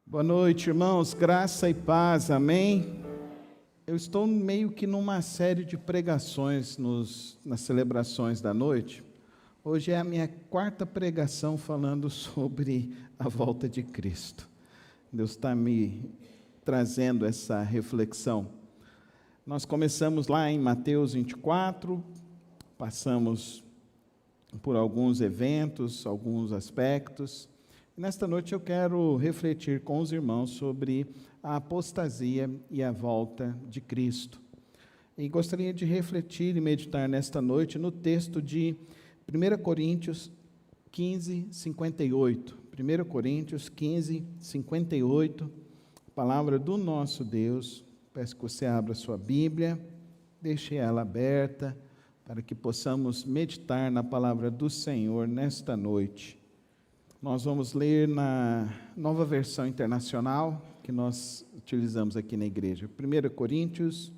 Boa noite, irmãos, graça e paz, amém? Eu estou meio que numa série de pregações nas celebrações da noite. Hoje é a minha quarta pregação falando sobre a volta de Cristo. Deus está me trazendo essa reflexão. Nós começamos lá em Mateus 24, passamos por alguns eventos, alguns aspectos. Nesta noite eu quero refletir com os irmãos sobre a apostasia e a volta de Cristo. E gostaria de refletir e meditar nesta noite no texto de 1 Coríntios 15, 58. 1 Coríntios 15, 58, palavra do nosso Deus. Peço que você abra sua Bíblia, deixe ela aberta, para que possamos meditar na palavra do Senhor nesta noite. Nós vamos ler na Nova Versão Internacional, que nós utilizamos aqui na igreja. 1 Coríntios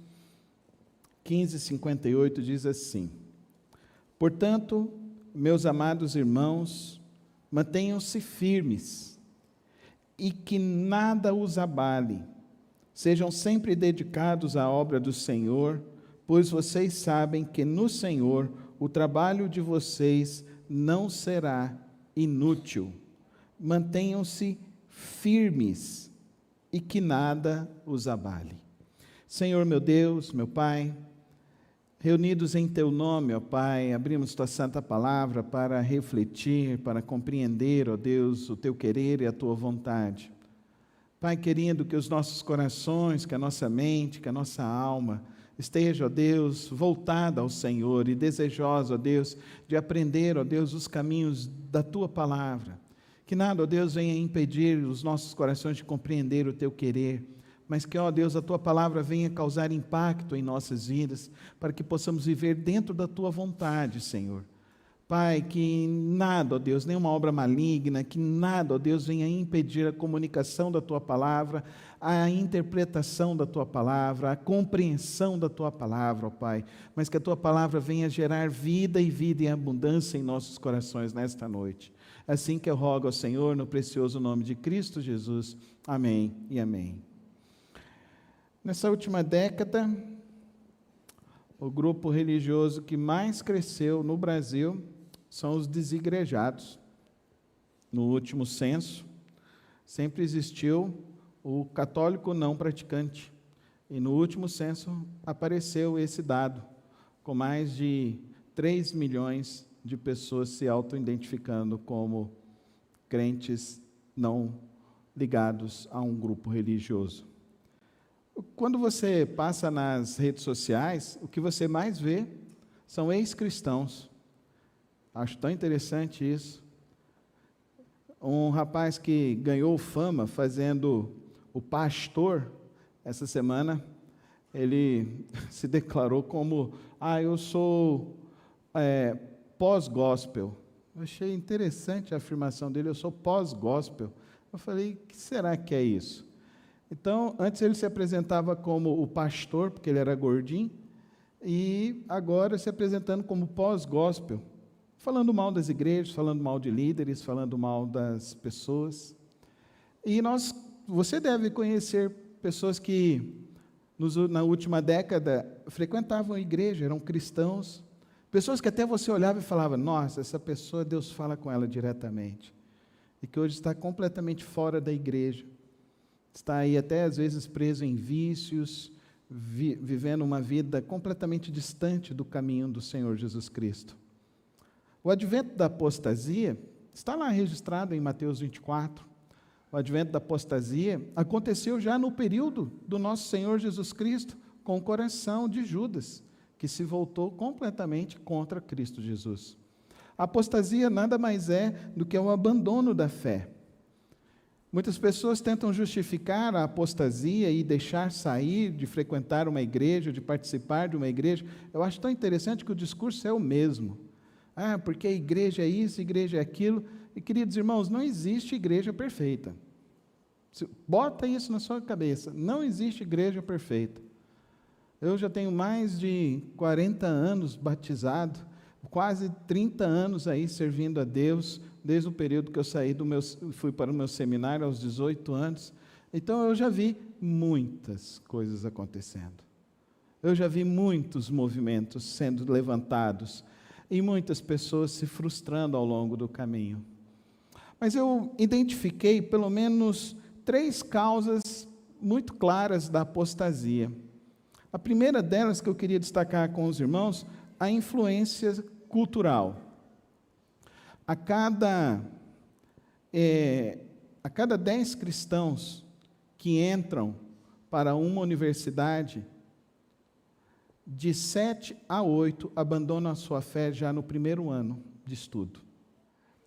15, 58 diz assim: Portanto, meus amados irmãos, mantenham-se firmes e que nada os abale. Sejam sempre dedicados à obra do Senhor, pois vocês sabem que no Senhor o trabalho de vocês não será inútil. Mantenham-se firmes e que nada os abale. Senhor meu Deus, meu Pai, reunidos em Teu nome, ó Pai, abrimos Tua santa palavra para refletir, para compreender, ó Deus, o Teu querer e a Tua vontade. Pai querido, que os nossos corações, que a nossa mente, que a nossa alma esteja, ó Deus, voltada ao Senhor e desejosa, ó Deus, de aprender, ó Deus, os caminhos da Tua palavra. Que nada, ó Deus, venha impedir os nossos corações de compreender o Teu querer, mas que, ó Deus, a Tua palavra venha causar impacto em nossas vidas, para que possamos viver dentro da Tua vontade, Senhor. Pai, que nada, ó Deus, nenhuma obra maligna, que nada, ó Deus, venha impedir a comunicação da Tua palavra, a interpretação da Tua palavra, a compreensão da Tua palavra, ó Pai, mas que a Tua palavra venha gerar vida e vida em abundância em nossos corações nesta noite. Assim que eu rogo ao Senhor, no precioso nome de Cristo Jesus. Amém e amém. Nessa última década, o grupo religioso que mais cresceu no Brasil são os desigrejados. No último censo, sempre existiu o católico não praticante. E no último censo apareceu esse dado, com mais de 3 milhões de pessoas se auto-identificando como crentes não ligados a um grupo religioso. Quando você passa nas redes sociais, o que você mais vê são ex-cristãos. Acho tão interessante isso. Um rapaz que ganhou fama fazendo o pastor, essa semana, ele se declarou como, eu sou pós-gospel. Eu achei interessante a afirmação dele, eu sou pós-gospel. Eu falei, o que será que é isso? Então, antes ele se apresentava como o pastor, porque ele era gordinho, e agora se apresentando como pós-gospel, falando mal das igrejas, falando mal de líderes, falando mal das pessoas. E você deve conhecer pessoas que na última década frequentavam a igreja, eram cristãos, pessoas que até você olhava e falava, nossa, essa pessoa, Deus fala com ela diretamente, e que hoje está completamente fora da igreja. Está aí até às vezes preso em vícios, vivendo uma vida completamente distante do caminho do Senhor Jesus Cristo. O advento da apostasia está lá registrado em Mateus 24. O advento da apostasia aconteceu já no período do nosso Senhor Jesus Cristo, com o coração de Judas, que se voltou completamente contra Cristo Jesus. A apostasia nada mais é do que o abandono da fé. Muitas pessoas tentam justificar a apostasia e deixar sair de frequentar uma igreja, de participar de uma igreja. Eu acho tão interessante que o discurso é o mesmo. Porque a igreja é isso, a igreja é aquilo. E, queridos irmãos, não existe igreja perfeita. Bota isso na sua cabeça. Não existe igreja perfeita. Eu já tenho mais de 40 anos batizado, quase 30 anos aí servindo a Deus, desde o período que eu fui para o meu seminário aos 18 anos. Então eu já vi muitas coisas acontecendo. Eu já vi muitos movimentos sendo levantados e muitas pessoas se frustrando ao longo do caminho. Mas eu identifiquei pelo menos 3 causas muito claras da apostasia. A primeira delas que eu queria destacar com os irmãos, a influência cultural. A cada 10 cristãos que entram para uma universidade, de 7 a 8 abandonam a sua fé já no primeiro ano de estudo.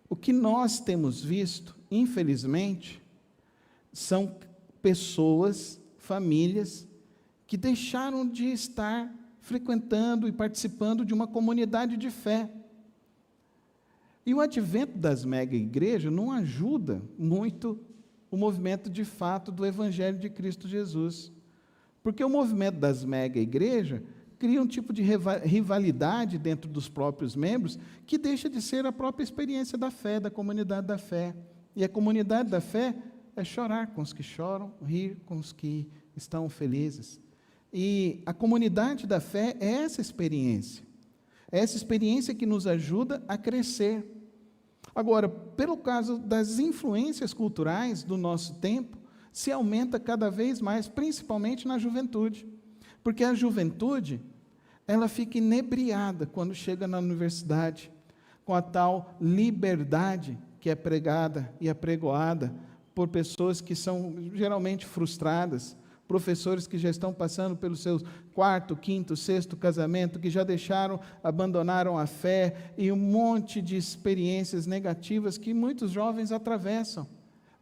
O que nós temos visto, infelizmente, são pessoas, famílias, que deixaram de estar frequentando e participando de uma comunidade de fé. E o advento das mega-igrejas não ajuda muito o movimento de fato do Evangelho de Cristo Jesus. Porque o movimento das mega-igrejas cria um tipo de rivalidade dentro dos próprios membros que deixa de ser a própria experiência da fé, da comunidade da fé. E a comunidade da fé é chorar com os que choram, rir com os que estão felizes. E a comunidade da fé é essa experiência que nos ajuda a crescer. Agora, pelo caso das influências culturais do nosso tempo, se aumenta cada vez mais, principalmente na juventude. Porque a juventude, ela fica inebriada quando chega na universidade, com a tal liberdade que é pregada e apregoada por pessoas que são geralmente frustradas, professores que já estão passando pelo seu 4º, 5º, 6º casamento, que já abandonaram a fé, e um monte de experiências negativas que muitos jovens atravessam.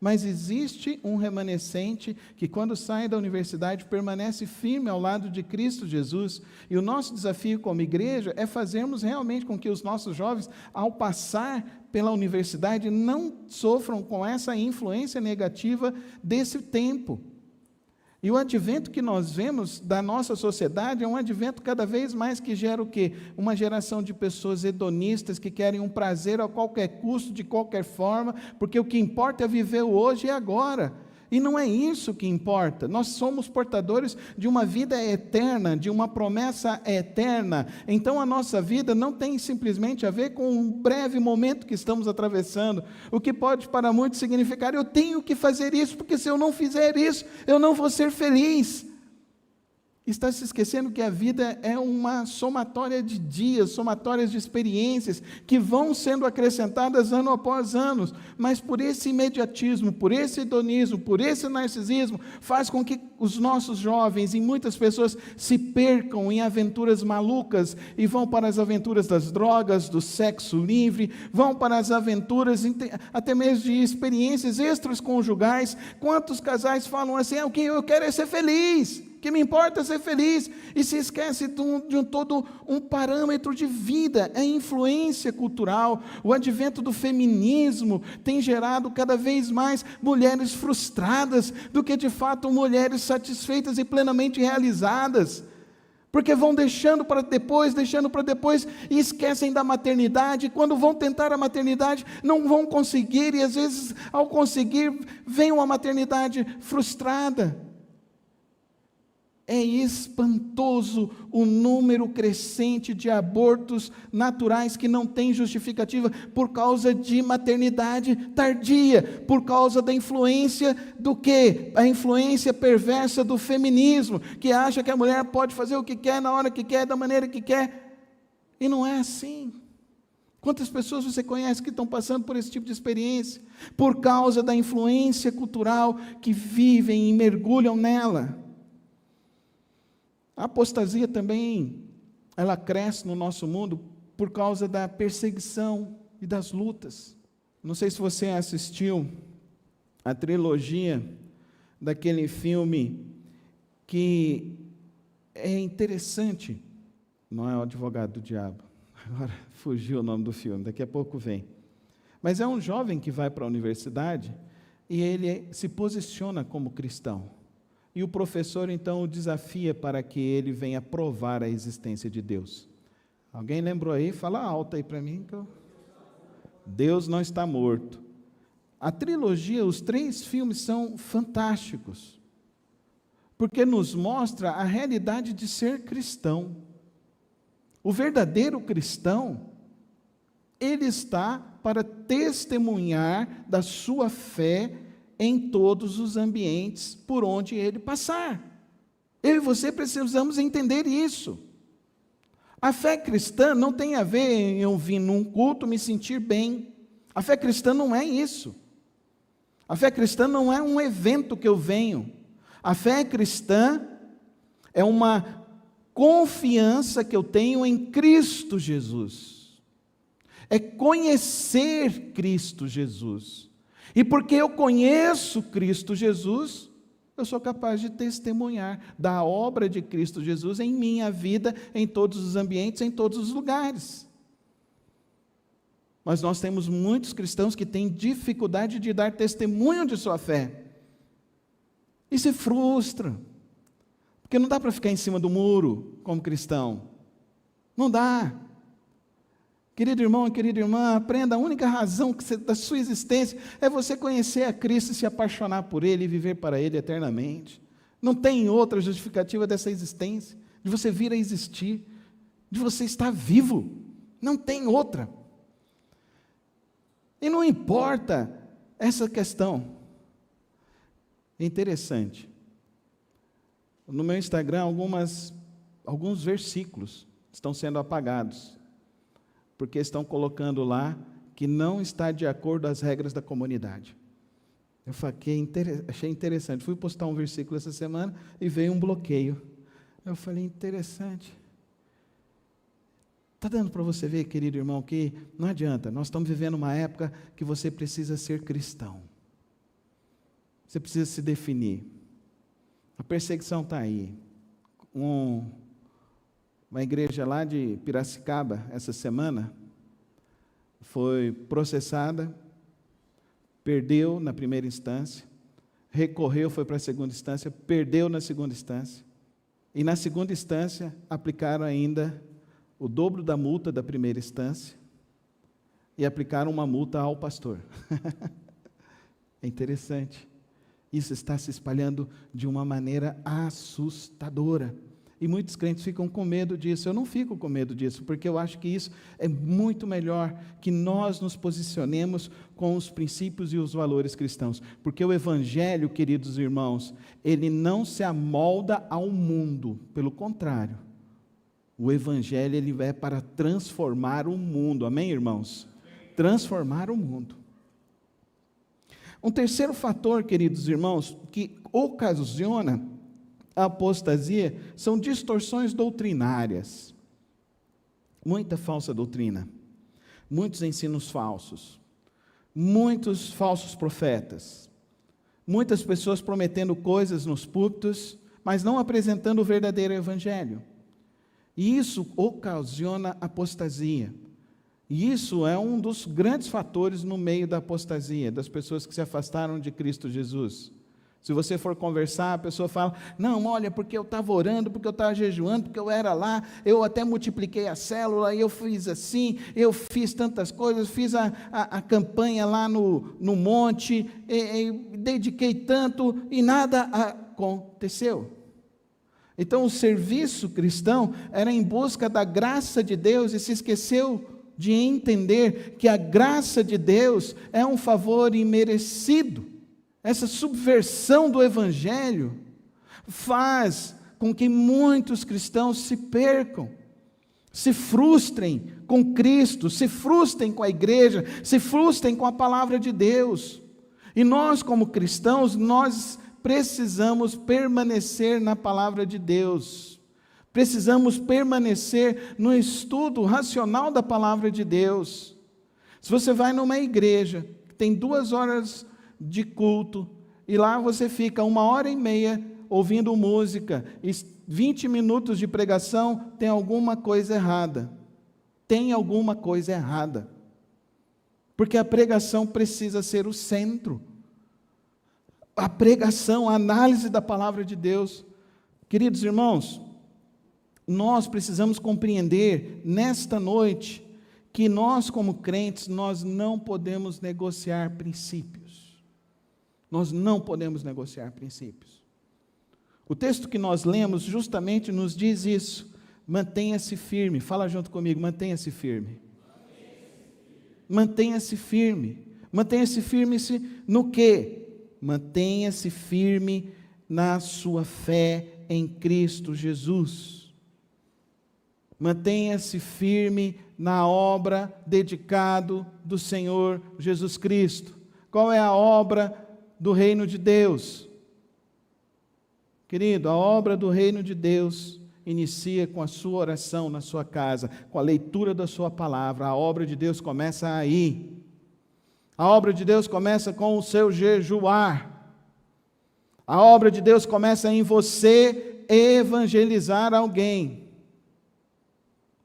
Mas existe um remanescente que, quando sai da universidade, permanece firme ao lado de Cristo Jesus. E o nosso desafio como igreja é fazermos realmente com que os nossos jovens, ao passar pela universidade, não sofram com essa influência negativa desse tempo. E o advento que nós vemos da nossa sociedade é um advento cada vez mais que gera o quê? Uma geração de pessoas hedonistas que querem um prazer a qualquer custo, de qualquer forma, porque o que importa é viver o hoje e agora. E não é isso que importa. Nós somos portadores de uma vida eterna, de uma promessa eterna. Então a nossa vida não tem simplesmente a ver com um breve momento que estamos atravessando. O que pode para muitos significar: eu tenho que fazer isso, porque se eu não fizer isso, eu não vou ser feliz. Está se esquecendo que a vida é uma somatória de dias, somatórias de experiências que vão sendo acrescentadas ano após ano, mas por esse imediatismo, por esse hedonismo, por esse narcisismo, faz com que os nossos jovens e muitas pessoas se percam em aventuras malucas e vão para as aventuras das drogas, do sexo livre, vão para as aventuras até mesmo de experiências extraconjugais. Quantos casais falam assim: o que eu quero é ser feliz, o que me importa é ser feliz, e se esquece de todo um parâmetro de vida, é influência cultural. O advento do feminismo tem gerado cada vez mais mulheres frustradas do que de fato mulheres satisfeitas e plenamente realizadas, porque vão deixando para depois, e esquecem da maternidade. Quando vão tentar a maternidade, não vão conseguir, e às vezes, ao conseguir, vem uma maternidade frustrada. É espantoso o número crescente de abortos naturais que não tem justificativa por causa de maternidade tardia, por causa da influência do quê? A influência perversa do feminismo, que acha que a mulher pode fazer o que quer, na hora que quer, da maneira que quer, e não é assim. Quantas pessoas você conhece que estão passando por esse tipo de experiência? Por causa da influência cultural que vivem e mergulham nela. A apostasia também, ela cresce no nosso mundo por causa da perseguição e das lutas. Não sei se você assistiu a trilogia daquele filme que é interessante. Não é O Advogado do Diabo. Agora fugiu o nome do filme, daqui a pouco vem. Mas é um jovem que vai para a universidade e ele se posiciona como cristão. E o professor, então, o desafia para que ele venha provar a existência de Deus. Alguém lembrou aí? Fala alto aí para mim. Deus não está morto. A trilogia, os 3 filmes são fantásticos, porque nos mostra a realidade de ser cristão. O verdadeiro cristão, ele está para testemunhar da sua fé em todos os ambientes por onde ele passar. Eu e você precisamos entender isso. A fé cristã não tem a ver em eu vir num culto me sentir bem. A fé cristã não é isso. A fé cristã não é um evento que eu venho. A fé cristã é uma confiança que eu tenho em Cristo Jesus. É conhecer Cristo Jesus. E porque eu conheço Cristo Jesus, eu sou capaz de testemunhar da obra de Cristo Jesus em minha vida, em todos os ambientes, em todos os lugares. Mas nós temos muitos cristãos que têm dificuldade de dar testemunho de sua fé. E se frustram. Porque não dá para ficar em cima do muro como cristão. Não dá. Querido irmão e querida irmã, aprenda, a única razão da sua existência é você conhecer a Cristo, se apaixonar por Ele e viver para Ele eternamente. Não tem outra justificativa dessa existência, de você vir a existir, de você estar vivo. Não tem outra. E não importa essa questão. É interessante. No meu Instagram, alguns versículos estão sendo apagados, porque estão colocando lá que não está de acordo às regras da comunidade. Eu achei interessante. Fui postar um versículo essa semana e veio um bloqueio. Eu falei, interessante. Está dando para você ver, querido irmão, que não adianta, nós estamos vivendo uma época que você precisa ser cristão. Você precisa se definir. A perseguição está aí. Uma igreja lá de Piracicaba, essa semana, foi processada, perdeu na primeira instância, recorreu, foi para a segunda instância, perdeu na segunda instância, e na segunda instância aplicaram ainda o dobro da multa da primeira instância, e aplicaram uma multa ao pastor. É interessante. Isso está se espalhando de uma maneira assustadora. E muitos crentes ficam com medo disso. Eu não fico com medo disso, porque eu acho que isso é muito melhor que nós nos posicionemos com os princípios e os valores cristãos. Porque o Evangelho, queridos irmãos, ele não se amolda ao mundo. Pelo contrário, o Evangelho ele é para transformar o mundo. Amém, irmãos? Transformar o mundo. Um terceiro fator, queridos irmãos, que ocasiona a apostasia são distorções doutrinárias. Muita falsa doutrina, muitos ensinos falsos, muitos falsos profetas, muitas pessoas prometendo coisas nos púlpitos, mas não apresentando o verdadeiro evangelho. E isso ocasiona apostasia. E isso é um dos grandes fatores no meio da apostasia, das pessoas que se afastaram de Cristo Jesus. Se você for conversar, a pessoa fala, não, olha, porque eu estava orando, porque eu estava jejuando, porque eu era lá, eu até multipliquei a célula, eu fiz assim, eu fiz tantas coisas, fiz a campanha lá no monte, e dediquei tanto, e nada aconteceu. Então o serviço cristão era em busca da graça de Deus, e se esqueceu de entender que a graça de Deus é um favor imerecido. Essa subversão do Evangelho faz com que muitos cristãos se percam, se frustrem com Cristo, se frustrem com a igreja, se frustrem com a palavra de Deus. E nós, como cristãos, nós precisamos permanecer na palavra de Deus. Precisamos permanecer no estudo racional da palavra de Deus. Se você vai numa igreja, que tem 2 horas de culto, e lá você fica 1h30 ouvindo música, e 20 minutos de pregação, tem alguma coisa errada. Tem alguma coisa errada. Porque a pregação precisa ser o centro. A pregação, a análise da palavra de Deus. Queridos irmãos, nós precisamos compreender nesta noite que nós, como crentes, nós não podemos negociar princípios. Nós não podemos negociar princípios. O texto que nós lemos justamente nos diz isso. Mantenha-se firme. Fala junto comigo, mantenha-se firme. Mantenha-se firme. Mantenha-se firme no quê? Mantenha-se firme na sua fé em Cristo Jesus. Mantenha-se firme na obra dedicada do Senhor Jesus Cristo. Qual é a obra do reino de Deus? Querido, a obra do reino de Deus inicia com a sua oração na sua casa, com a leitura da sua palavra. A obra de Deus começa aí. A obra de Deus começa com o seu jejuar. A obra de Deus começa em você evangelizar alguém.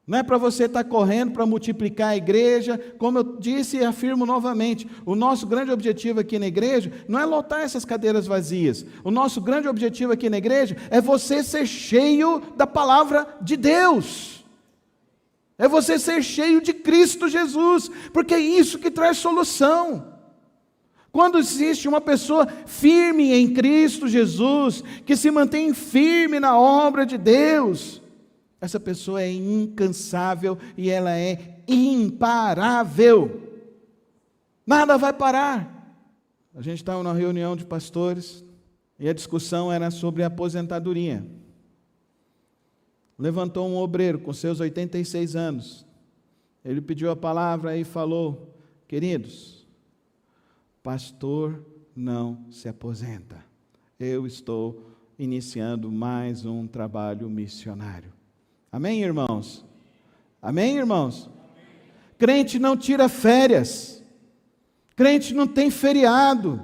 Não é para você estar correndo para multiplicar a igreja, como eu disse e afirmo novamente, o nosso grande objetivo aqui na igreja não é lotar essas cadeiras vazias, o nosso grande objetivo aqui na igreja é você ser cheio da palavra de Deus, é você ser cheio de Cristo Jesus, porque é isso que traz solução. Quando existe uma pessoa firme em Cristo Jesus, que se mantém firme na obra de Deus, essa pessoa é incansável e ela é imparável. Nada vai parar. A gente estava numa reunião de pastores e a discussão era sobre a aposentadoria. Levantou um obreiro com seus 86 anos. Ele pediu a palavra e falou: queridos, pastor não se aposenta. Eu estou iniciando mais um trabalho missionário. Amém, irmãos? Amém, irmãos? Amém. Crente não tira férias. Crente não tem feriado.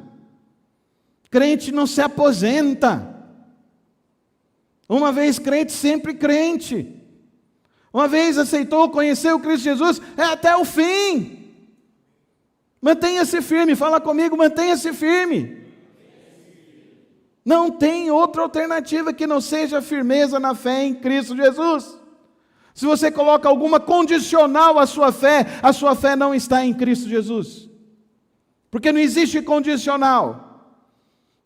Crente não se aposenta. Uma vez crente, sempre crente. Uma vez aceitou, conheceu Cristo Jesus, é até o fim. Mantenha-se firme, fala comigo, mantenha-se firme. Não tem outra alternativa que não seja a firmeza na fé em Cristo Jesus. Se você coloca alguma condicional à sua fé não está em Cristo Jesus. Porque não existe condicional.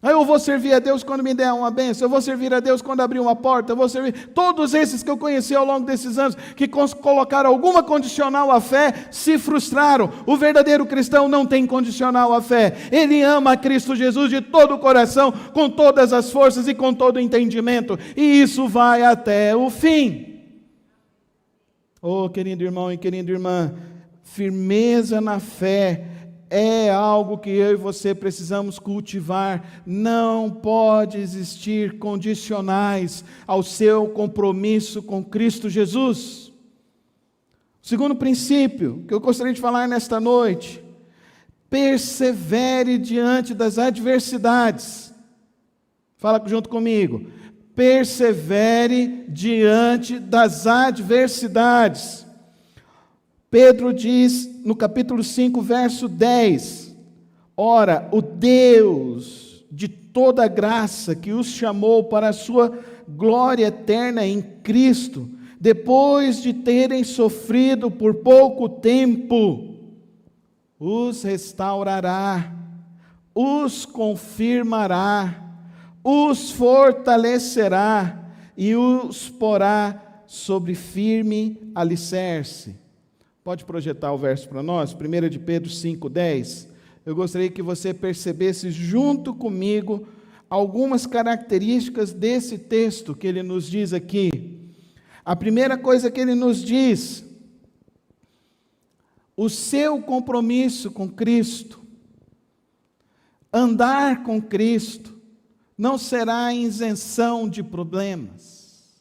Eu vou servir a Deus quando me der uma bênção, eu vou servir a Deus quando abrir uma porta, eu vou servir. Todos esses que eu conheci ao longo desses anos, que colocaram alguma condicional à fé, se frustraram. O verdadeiro cristão não tem condicional à fé. Ele ama a Cristo Jesus de todo o coração, com todas as forças e com todo o entendimento. E isso vai até o fim. Oh, querido irmão e querida irmã, firmeza na fé é algo que eu e você precisamos cultivar. Não pode existir condicionais ao seu compromisso com Cristo Jesus. O segundo princípio que eu gostaria de falar nesta noite: persevere diante das adversidades. Fala junto comigo. Persevere diante das adversidades. Pedro diz no capítulo 5, verso 10: ora, o Deus de toda graça que os chamou para a sua glória eterna em Cristo, depois de terem sofrido por pouco tempo, os restaurará, os confirmará, os fortalecerá e os porá sobre firme alicerce. Pode projetar o verso para nós? 1 de Pedro 5,10. Eu gostaria que você percebesse junto comigo algumas características desse texto que ele nos diz aqui. A primeira coisa que ele nos diz: o seu compromisso com Cristo, andar com Cristo, não será isenção de problemas.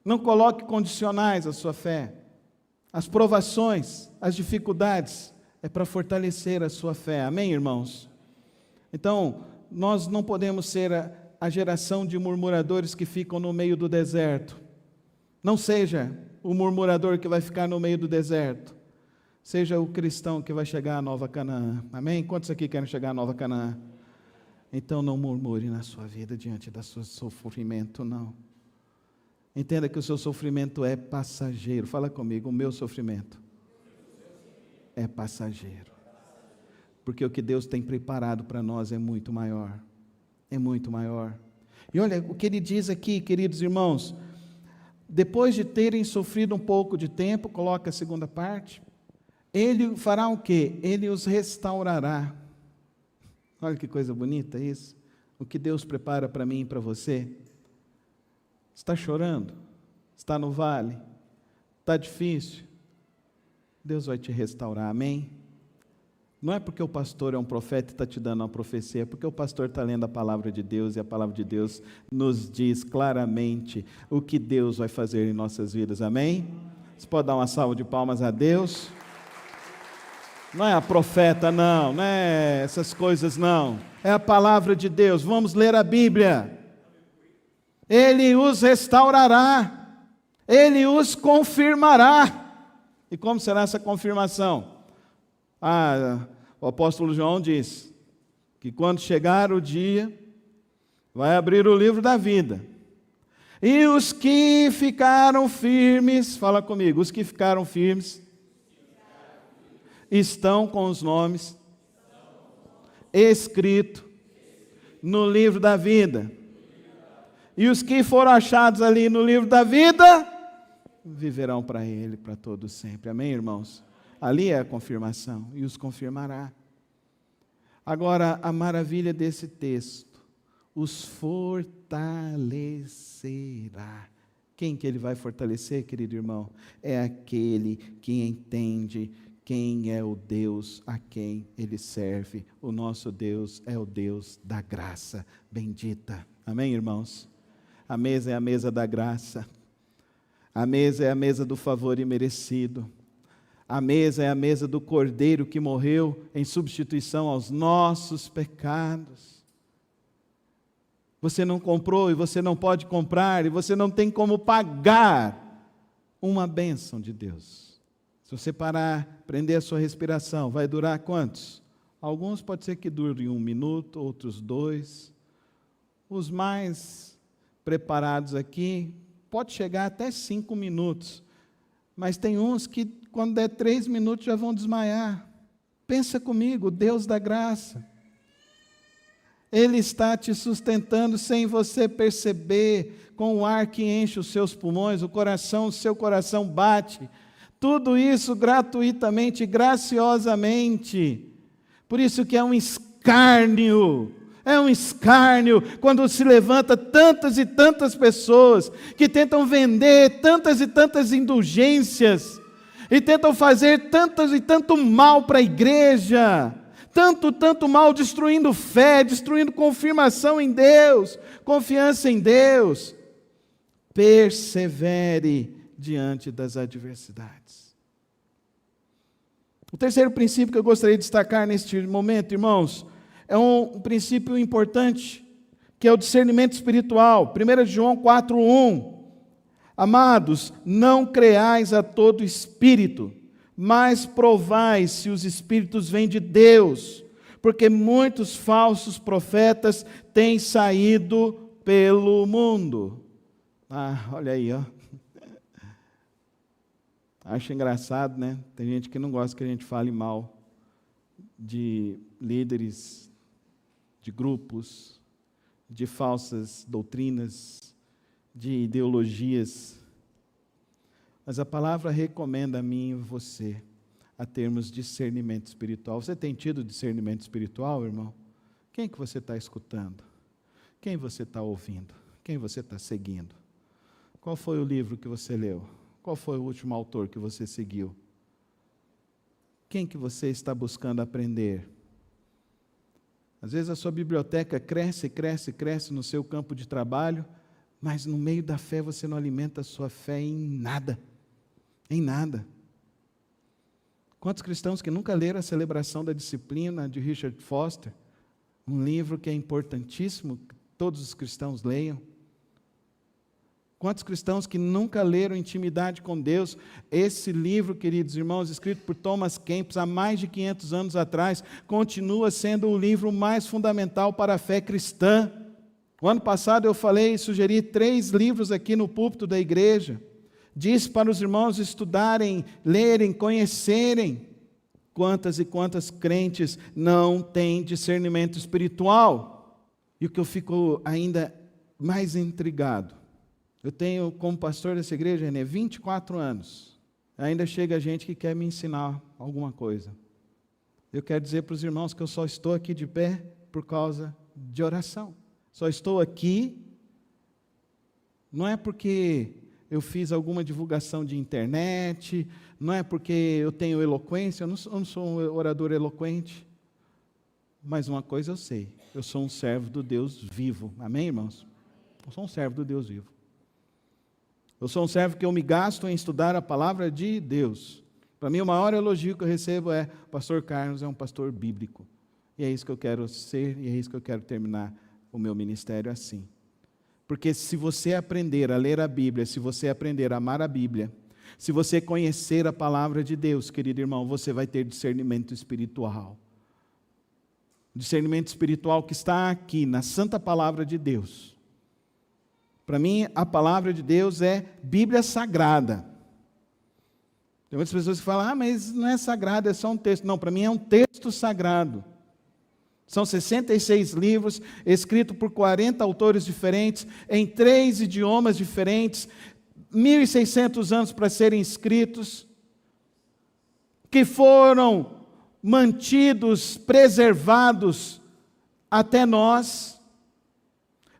Não coloque condicionais à sua fé. As provações, as dificuldades, é para fortalecer a sua fé. Amém, irmãos? Então, nós não podemos ser a geração de murmuradores que ficam no meio do deserto. Não seja o murmurador que vai ficar no meio do deserto. Seja o cristão que vai chegar à Nova Canaã. Amém? Quantos aqui querem chegar à Nova Canaã? Então não murmure na sua vida diante do seu sofrimento, não. Entenda que o seu sofrimento é passageiro. Fala comigo, o meu sofrimento é passageiro. Porque o que Deus tem preparado para nós é muito maior. É muito maior. E olha o que ele diz aqui, queridos irmãos. Depois de terem sofrido um pouco de tempo, coloca a segunda parte, ele fará o quê? Ele os restaurará. Olha que coisa bonita isso. O que Deus prepara para mim e para você. Está chorando? Está no vale? Está difícil? Deus vai te restaurar, amém? Não é porque o pastor é um profeta e está te dando uma profecia, é porque o pastor está lendo a palavra de Deus, e a palavra de Deus nos diz claramente o que Deus vai fazer em nossas vidas, amém? Você pode dar uma salva de palmas a Deus? Não é a profeta, não é essas coisas, não. É a palavra de Deus. Vamos ler a Bíblia. Ele os restaurará, Ele os confirmará. E como será essa confirmação? O apóstolo João diz que quando chegar o dia, vai abrir o livro da vida. E os que ficaram firmes, fala comigo, os que ficaram firmes, estão com os nomes escritos no livro da vida. E os que foram achados ali no livro da vida, viverão para Ele, para todos sempre. Amém, irmãos? Ali é a confirmação, e os confirmará. Agora, a maravilha desse texto, os fortalecerá. Quem que Ele vai fortalecer, querido irmão? É aquele que entende quem é o Deus a quem Ele serve. O nosso Deus é o Deus da graça bendita. Amém, irmãos? A mesa é a mesa da graça. A mesa é a mesa do favor imerecido. A mesa é a mesa do Cordeiro que morreu em substituição aos nossos pecados. Você não comprou e você não pode comprar e você não tem como pagar uma bênção de Deus. Se você parar, prender a sua respiração, vai durar quantos? Alguns pode ser que durem 1 minuto, outros 2. Os mais preparados aqui, pode chegar até 5 minutos, mas tem uns que quando der 3 minutos já vão desmaiar. Pensa comigo, Deus da graça, Ele está te sustentando sem você perceber, com o ar que enche os seus pulmões, o seu coração bate, tudo isso gratuitamente, graciosamente. Por isso que é um escárnio quando se levanta tantas e tantas pessoas que tentam vender tantas e tantas indulgências e tentam fazer tantas e tanto mal para a igreja, tanto mal, destruindo fé, destruindo confirmação em Deus, confiança em Deus. Persevere diante das adversidades. O terceiro princípio que eu gostaria de destacar neste momento, irmãos, é um princípio importante, que é o discernimento espiritual. 1 João 4:1. Amados, não creais a todo espírito, mas provai se os espíritos vêm de Deus, porque muitos falsos profetas têm saído pelo mundo. Olha aí, ó. Acho engraçado, né? Tem gente que não gosta que a gente fale mal de líderes, de grupos, de falsas doutrinas, de ideologias. Mas a palavra recomenda a mim e você a termos discernimento espiritual. Você tem tido discernimento espiritual, irmão? Quem que você está escutando? Quem você está ouvindo? Quem você está seguindo? Qual foi o livro que você leu? Qual foi o último autor que você seguiu? Quem que você está buscando aprender? Às vezes a sua biblioteca cresce no seu campo de trabalho, mas no meio da fé você não alimenta a sua fé em nada. Em nada. Quantos cristãos que nunca leram a Celebração da Disciplina de Richard Foster? Um livro que é importantíssimo, que todos os cristãos leiam. Quantos cristãos que nunca leram Intimidade com Deus? Esse livro, queridos irmãos, escrito por Thomas Kempis há mais de 500 anos atrás, continua sendo o livro mais fundamental para a fé cristã. O ano passado eu sugeri 3 livros aqui no púlpito da igreja. Disse para os irmãos estudarem, lerem, conhecerem. Quantas e quantas crentes não têm discernimento espiritual? E o que eu fico ainda mais intrigado, eu tenho como pastor dessa igreja, René, 24 anos. Ainda chega gente que quer me ensinar alguma coisa. Eu quero dizer para os irmãos que eu só estou aqui de pé por causa de oração. Só estou aqui, não é porque eu fiz alguma divulgação de internet, não é porque eu tenho eloquência, eu não sou um orador eloquente, mas uma coisa eu sei, eu sou um servo do Deus vivo, amém, irmãos? Eu sou um servo do Deus vivo. Eu sou um servo que eu me gasto em estudar a palavra de Deus. Para mim, o maior elogio que eu recebo é: o pastor Carlos é um pastor bíblico. E é isso que eu quero ser, e é isso que eu quero terminar o meu ministério assim. Porque se você aprender a ler a Bíblia, se você aprender a amar a Bíblia, se você conhecer a palavra de Deus, querido irmão, você vai ter discernimento espiritual. Discernimento espiritual que está aqui, na santa palavra de Deus. Para mim, a palavra de Deus é Bíblia sagrada. Tem muitas pessoas que falam: mas não é sagrado, é só um texto. Não, para mim é um texto sagrado. São 66 livros, escritos por 40 autores diferentes, em 3 idiomas diferentes, 1.600 anos para serem escritos, que foram mantidos, preservados até nós.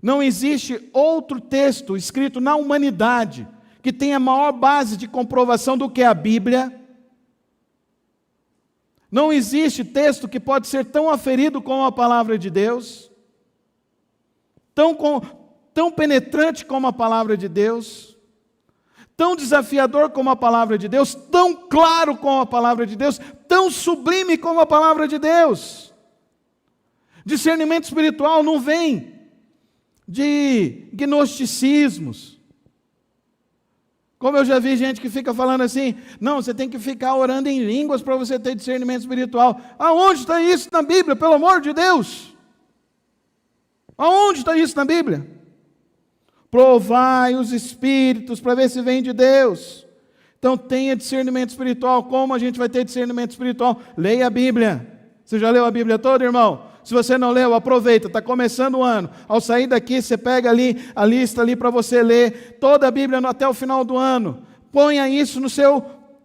Não existe outro texto escrito na humanidade que tenha maior base de comprovação do que a Bíblia. Não existe texto que pode ser tão aferido como a palavra de Deus, tão penetrante como a palavra de Deus, tão desafiador como a palavra de Deus, tão claro como a palavra de Deus, tão sublime como a palavra de Deus. Discernimento espiritual não vem de gnosticismos. Como eu já vi gente que fica falando assim: não, você tem que ficar orando em línguas para você ter discernimento espiritual. Aonde está isso na Bíblia, pelo amor de Deus? Aonde está isso na Bíblia? Provai os espíritos para ver se vem de Deus. Então tenha discernimento espiritual. Como a gente vai ter discernimento espiritual? Leia a Bíblia. Você já leu a Bíblia toda, irmão? Se você não leu, aproveita, está começando o ano. Ao sair daqui, você pega ali a lista ali para você ler toda a Bíblia até o final do ano. Ponha isso no seu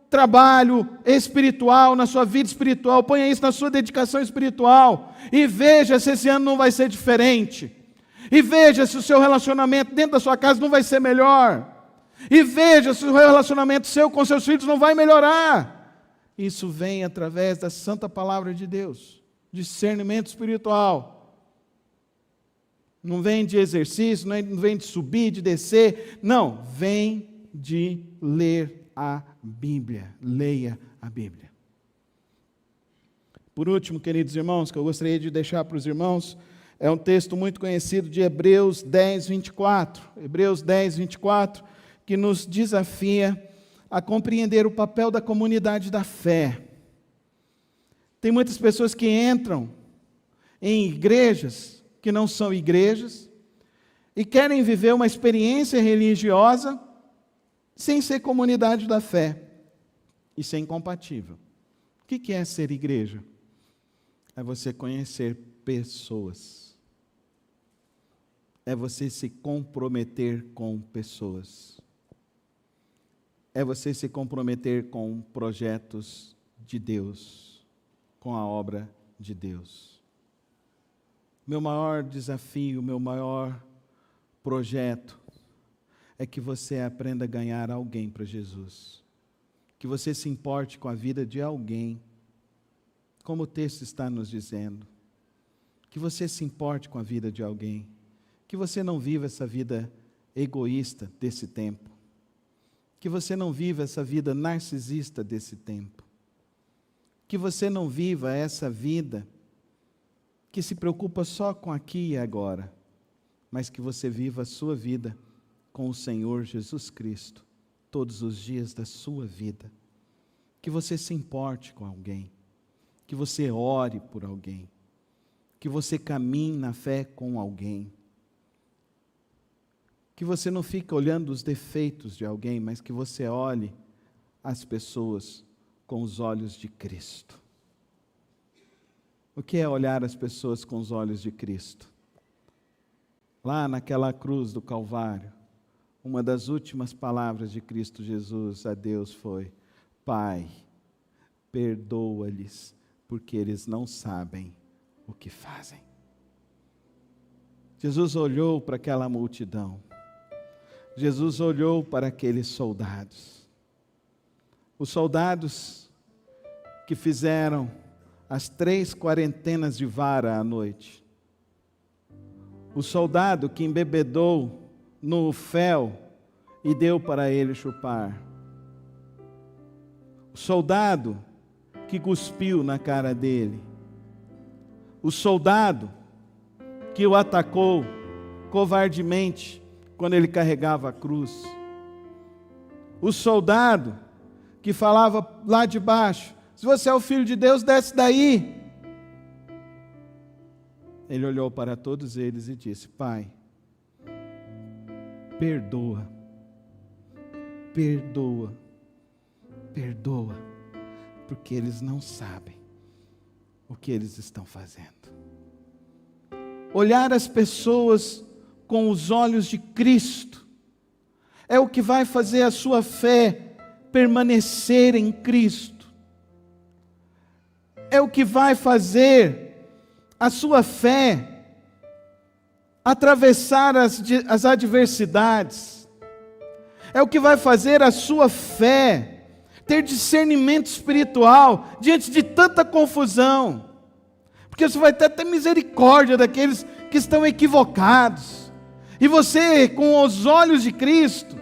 trabalho espiritual, na sua vida espiritual. Ponha isso na sua dedicação espiritual. E veja se esse ano não vai ser diferente. E veja se o seu relacionamento dentro da sua casa não vai ser melhor. E veja se o relacionamento seu com seus filhos não vai melhorar. Isso vem através da santa palavra de Deus. Discernimento espiritual. Não vem de exercício, não vem de subir, de descer. Não, vem de ler a Bíblia. Leia a Bíblia. Por último, queridos irmãos, que eu gostaria de deixar para os irmãos, é um texto muito conhecido de Hebreus 10, 24. Hebreus 10, 24, que nos desafia a compreender o papel da comunidade da fé. Tem muitas pessoas que entram em igrejas que não são igrejas e querem viver uma experiência religiosa sem ser comunidade da fé e ser incompatível. O que é ser igreja? É você conhecer pessoas. É você se comprometer com pessoas. É você se comprometer com projetos de Deus, com a obra de Deus. Meu maior desafio, meu maior projeto é que você aprenda a ganhar alguém para Jesus. Que você se importe com a vida de alguém, como o texto está nos dizendo. Que você se importe com a vida de alguém. Que você não viva essa vida egoísta desse tempo. Que você não viva essa vida narcisista desse tempo. Que você não viva essa vida que se preocupa só com aqui e agora, mas que você viva a sua vida com o Senhor Jesus Cristo, todos os dias da sua vida. Que você se importe com alguém, que você ore por alguém, que você caminhe na fé com alguém, que você não fique olhando os defeitos de alguém, mas que você olhe as pessoas com os olhos de Cristo. O que é olhar as pessoas com os olhos de Cristo? Lá naquela cruz do Calvário, uma das últimas palavras de Cristo Jesus a Deus foi: Pai, perdoa-lhes, porque eles não sabem o que fazem. Jesus olhou para aquela multidão. Jesus olhou para aqueles soldados. Os soldados que fizeram as 3 quarentenas de vara à noite. O soldado que embebedou no fel e deu para ele chupar. O soldado que cuspiu na cara dele. O soldado que o atacou covardemente quando ele carregava a cruz. O soldado que falava lá de baixo: se você é o Filho de Deus, desce daí. Ele olhou para todos eles e disse: Pai, perdoa, perdoa, perdoa, porque eles não sabem o que eles estão fazendo. Olhar as pessoas com os olhos de Cristo é o que vai fazer a sua fé permanecer em Cristo. É o que vai fazer a sua fé atravessar as adversidades. É o que vai fazer a sua fé ter discernimento espiritual diante de tanta confusão. Porque você vai ter até misericórdia daqueles que estão equivocados. E você, com os olhos de Cristo,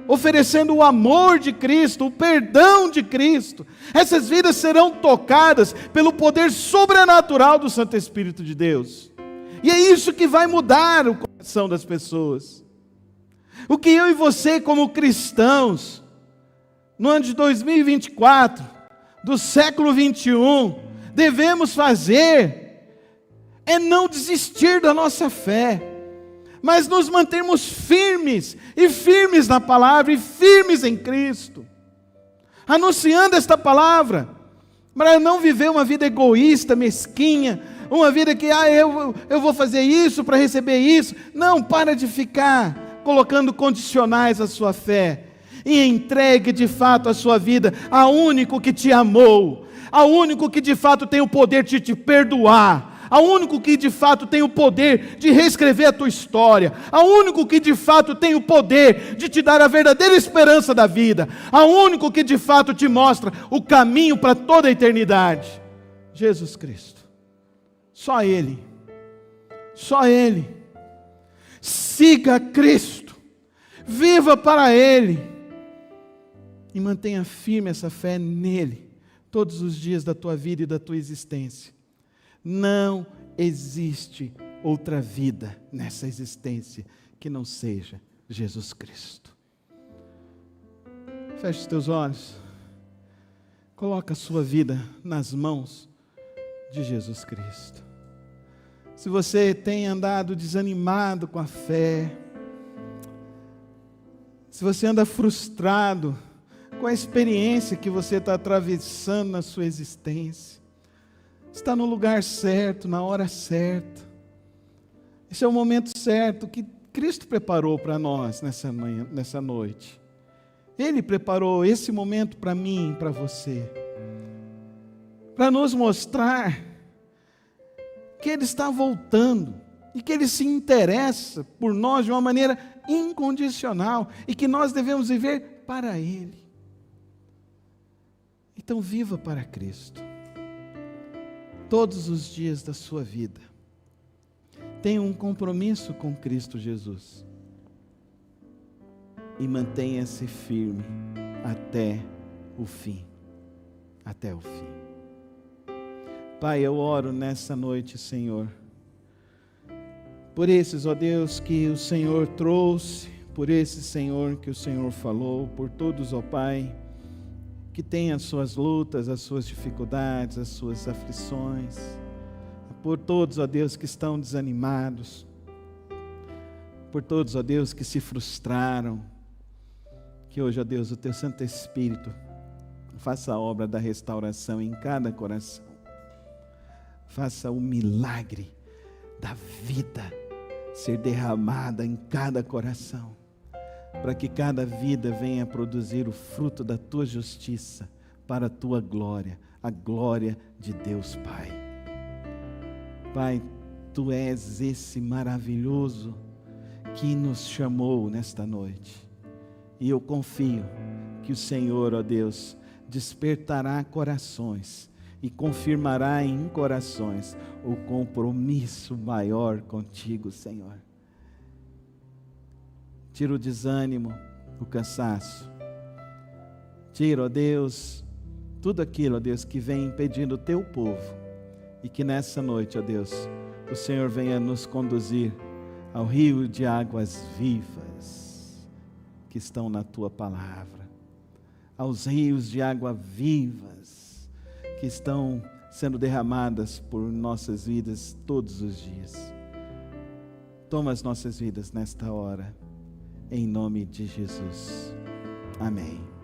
oferecendo o amor de Cristo, o perdão de Cristo, essas vidas serão tocadas pelo poder sobrenatural do Santo Espírito de Deus. E é isso que vai mudar o coração das pessoas. O que eu e você, como cristãos, no ano de 2024, do século 21, devemos fazer é não desistir da nossa fé, mas nos mantermos firmes, e firmes na palavra, e firmes em Cristo, anunciando esta palavra, para não viver uma vida egoísta, mesquinha, uma vida que, eu vou fazer isso para receber isso. Não, para de ficar colocando condicionais à sua fé, e entregue de fato a sua vida ao único que te amou, ao único que de fato tem o poder de te perdoar, ao único que de fato tem o poder de reescrever a tua história, ao único que de fato tem o poder de te dar a verdadeira esperança da vida, ao único que de fato te mostra o caminho para toda a eternidade: Jesus Cristo. Só Ele, só Ele. Siga Cristo, viva para Ele, e mantenha firme essa fé nele, todos os dias da tua vida e da tua existência. Não existe outra vida nessa existência que não seja Jesus Cristo. Feche os teus olhos. Coloca a sua vida nas mãos de Jesus Cristo. Se você tem andado desanimado com a fé, se você anda frustrado com a experiência que você está atravessando na sua existência, está no lugar certo, na hora certa. Esse é o momento certo que Cristo preparou para nós nessa manhã, nessa noite. Ele preparou esse momento para mim e para você, para nos mostrar que Ele está voltando e que Ele se interessa por nós de uma maneira incondicional e que nós devemos viver para Ele. Então viva para Cristo todos os dias da sua vida. Tenha um compromisso com Cristo Jesus e mantenha-se firme até o fim. Até o fim. Pai, eu oro nessa noite, Senhor, por esses, ó Deus, que o Senhor trouxe, por esse, Senhor, que o Senhor falou, por todos, ó Pai, que têm as suas lutas, as suas dificuldades, as suas aflições, por todos, ó Deus, que estão desanimados, por todos, ó Deus, que se frustraram, que hoje, ó Deus, o Teu Santo Espírito faça a obra da restauração em cada coração, faça o milagre da vida ser derramada em cada coração, para que cada vida venha produzir o fruto da Tua justiça, para a Tua glória, a glória de Deus Pai. Pai, Tu és esse maravilhoso que nos chamou nesta noite, e eu confio que o Senhor, ó Deus, despertará corações e confirmará em corações o compromisso maior contigo, Senhor. Tira o desânimo, o cansaço. Tira, ó Deus, tudo aquilo, ó Deus, que vem impedindo o Teu povo. E que nessa noite, ó Deus, o Senhor venha nos conduzir ao rio de águas vivas que estão na Tua palavra. Aos rios de água vivas que estão sendo derramadas por nossas vidas todos os dias. Toma as nossas vidas nesta hora, em nome de Jesus. Amém.